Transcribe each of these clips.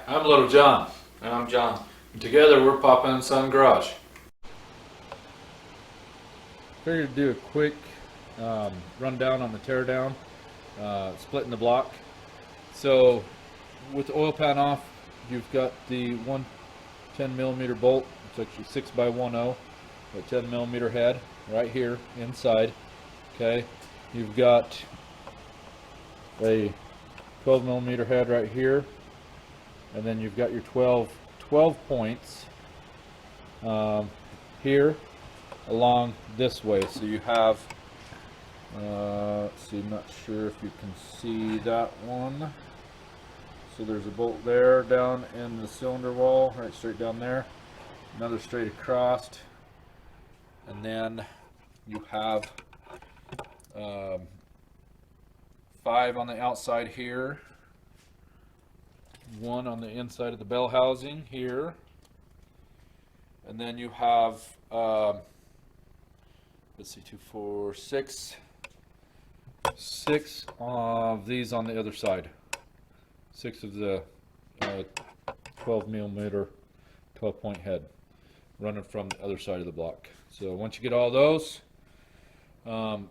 I'm Little John, And I'm John. and together we're Papa and Son Garage. Figured to do a quick rundown on the teardown, splitting the block. So with the oil pan off, you've got the 110 millimeter bolt. It's actually 6x10, a 10 millimeter head right here inside. Okay, you've got a 12 millimeter head right here, and then you've got your 12 points here along this way. So you have, let's see, I'm not sure if you can see that one. So there's a bolt there down in the cylinder wall, right straight down there. Another straight across. And then you have 5 on the outside here. 1 on the inside of the bell housing here. And then you have, let's see, 2, 4, 6 of these on the other side. 6 of the 12 millimeter 12 point head running from the other side of the block. So once you get all those,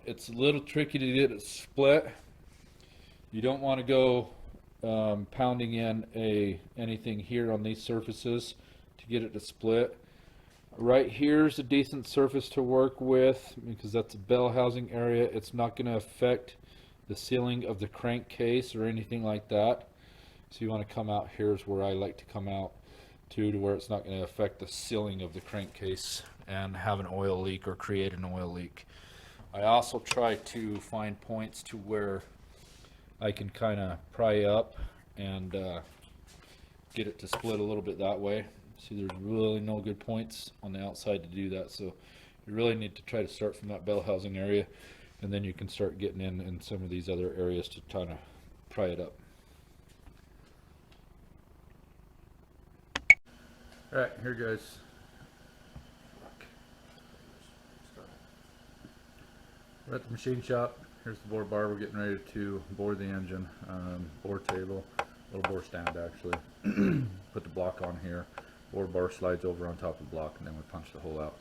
it's a little tricky to get it split. You don't want to go pounding in anything here on these surfaces to get it to split. Right here's a decent surface to work with because that's a bell housing area. It's not going to affect the sealing of the crankcase or anything like that. So you want to come out, here's where I like to come out to where it's not going to affect the sealing of the crankcase and have an oil leak or create an oil leak. I also try to find points to where I can kind of pry up and get it to split a little bit that way. See, there's really no good points on the outside to do that, so you really need to try to start from that bell housing area, and then you can start getting in some of these other areas to kind of pry it up. Alright, here guys. We're at the machine shop. Here's the bore bar. We're getting ready to bore the engine. Bore table, little bore stand actually. Put the block on here. Bore bar slides over on top of the block, and then we punch the hole out.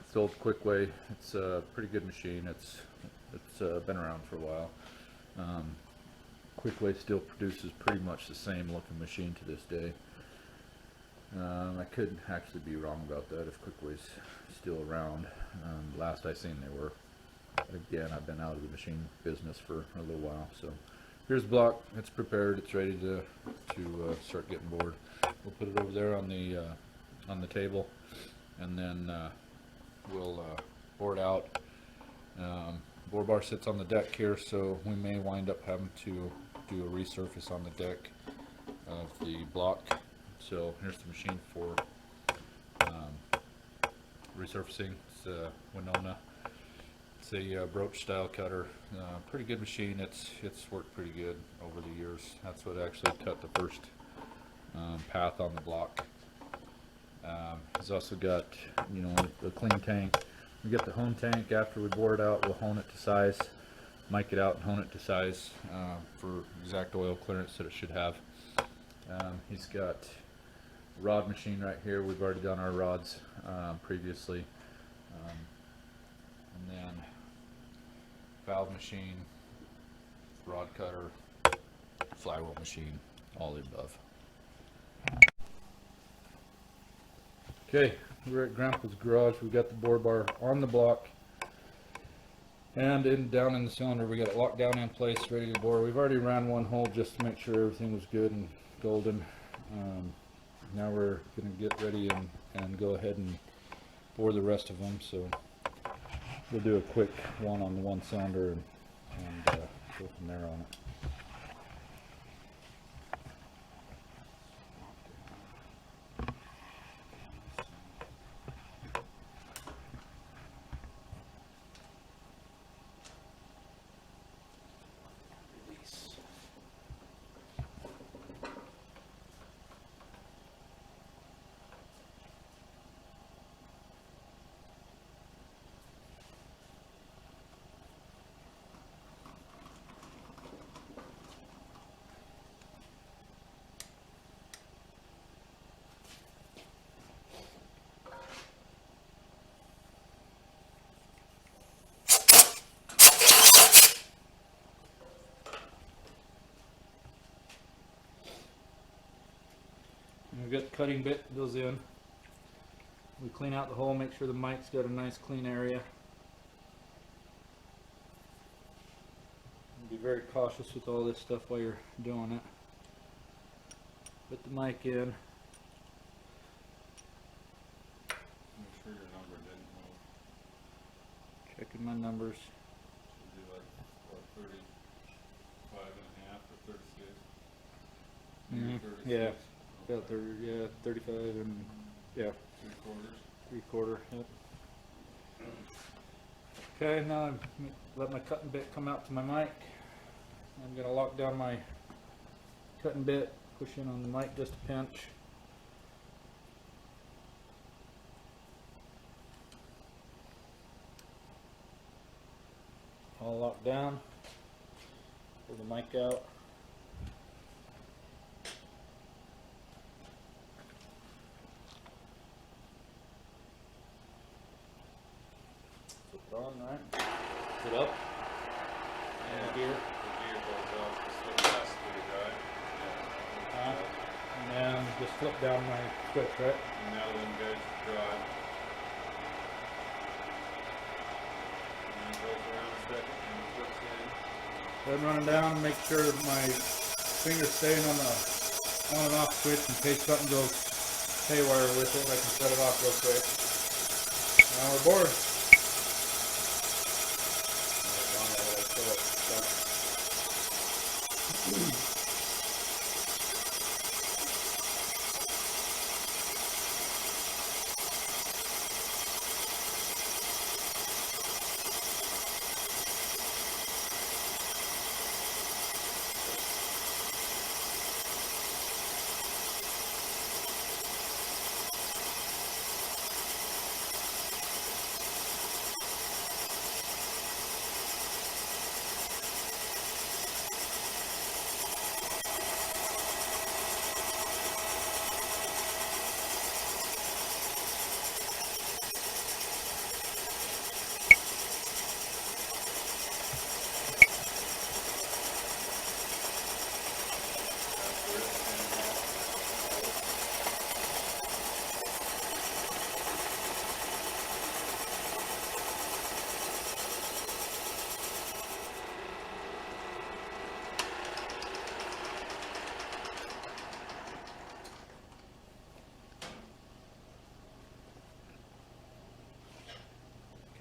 It's the old Quick Way. It's a pretty good machine. It's been around for a while. Quick Way still produces pretty much the same looking machine to this day. I could actually be wrong about that if Quick Way's still around. Last I seen they were. Again, I've been out of the machine business for a little while. So here's the block. It's prepared. It's ready to start getting bored. We'll put it over there on the table, and then we'll bore it out. Bore bar sits on the deck here, so we may wind up having to do a resurface on the deck of the block. So here's the machine for resurfacing. It's a Winona. It's a broach style cutter. Pretty good machine. It's worked pretty good over the years. That's what actually cut the first path on the block. It's also got, you know, a clean tank. We get the hone tank after we bore it out. We'll hone it to size, mic it out and hone it to size for exact oil clearance that it should have. He's got rod machine right here. We've already done our rods previously. And then valve machine, rod cutter, flywheel machine, all the above. Okay, we're at Grandpa's garage. We got the bore bar on the block, and down in the cylinder we got it locked down in place, ready to bore. We've already ran one hole just to make sure everything was good and golden. Now we're going to get ready and go ahead and bore the rest of them. So we'll do a quick one on the one cylinder and go from there on it. got the cutting bit that goes in. We clean out the hole, make sure the mic's got a nice clean area. And be very cautious with all this stuff while you're doing it. Put the mic in. Make sure your number didn't move. Checking my numbers. Should be like, what, 35 and a half or 36? Mhm. 36? Yeah. Okay. About 30, yeah, 35 and yeah, 3/4. 3/4. Yep. Okay, now I'm let my cutting bit come out to my mic. I'm gonna lock down my cutting bit, push in on the mic just a pinch. All locked down. Pull the mic out. Flip it on, right? Is it up? Yeah. Gear. The gear goes up, so it has to be, right? Yeah. And then just flip down my switch, right? And now then goes drive. And then it goes around a second and it flips in. Then running down, make sure my finger's staying on the on and off switch in case something goes haywire with it. I can shut it off real quick. Now we're bored.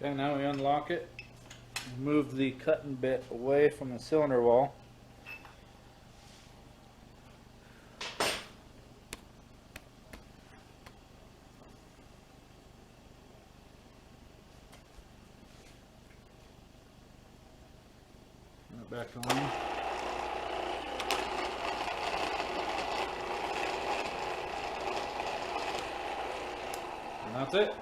Okay, now we unlock it. Move the cutting bit away from the cylinder wall. Turn it back on. And that's it.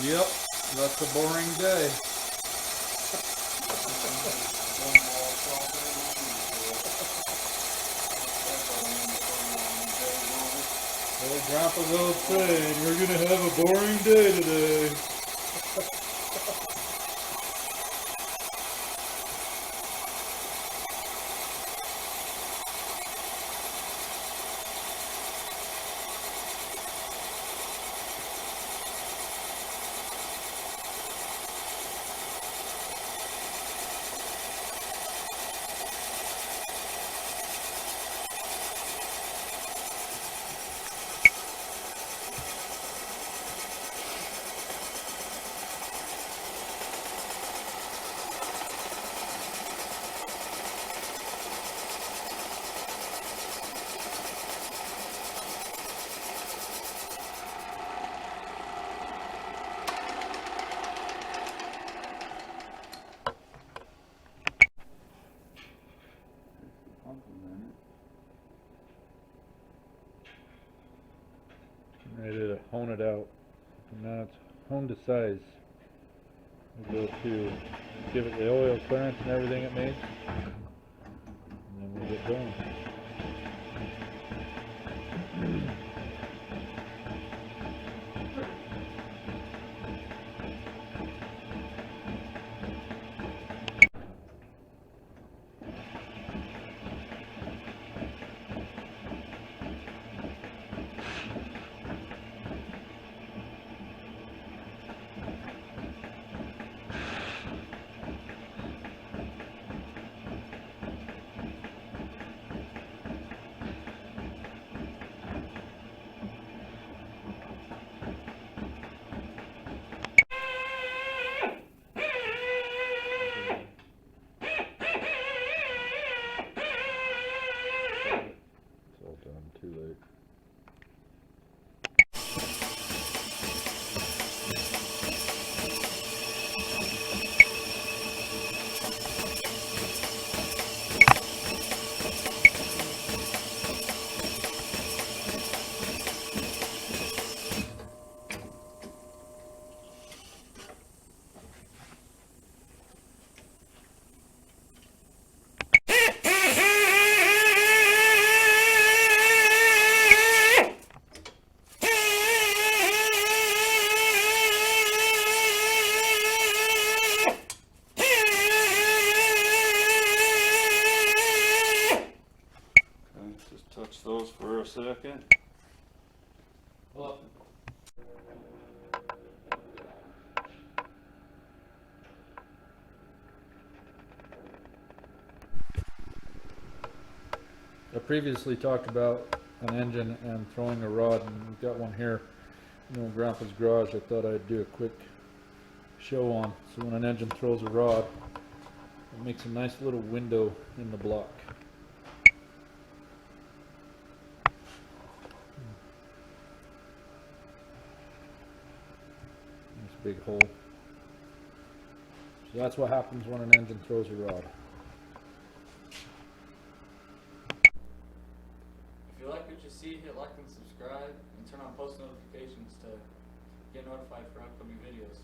Yep, that's a boring day. Well, Grandpa's old saying, we're gonna have a boring day today. hone it out. And now it's honed to size. We'll go to give it the oil clearance and everything it needs. And then we'll get going. It's all done, too late. Just touch those for a second. Well, I previously talked about an engine and throwing a rod, and we've got one here in Grandpa's garage. I thought I'd do a quick show on. So when an engine throws a rod, it makes a nice little window in the block. Nice big hole. So that's what happens when an engine throws a rod. If you like what you see, hit like and subscribe, and turn on post notifications to get notified for upcoming videos.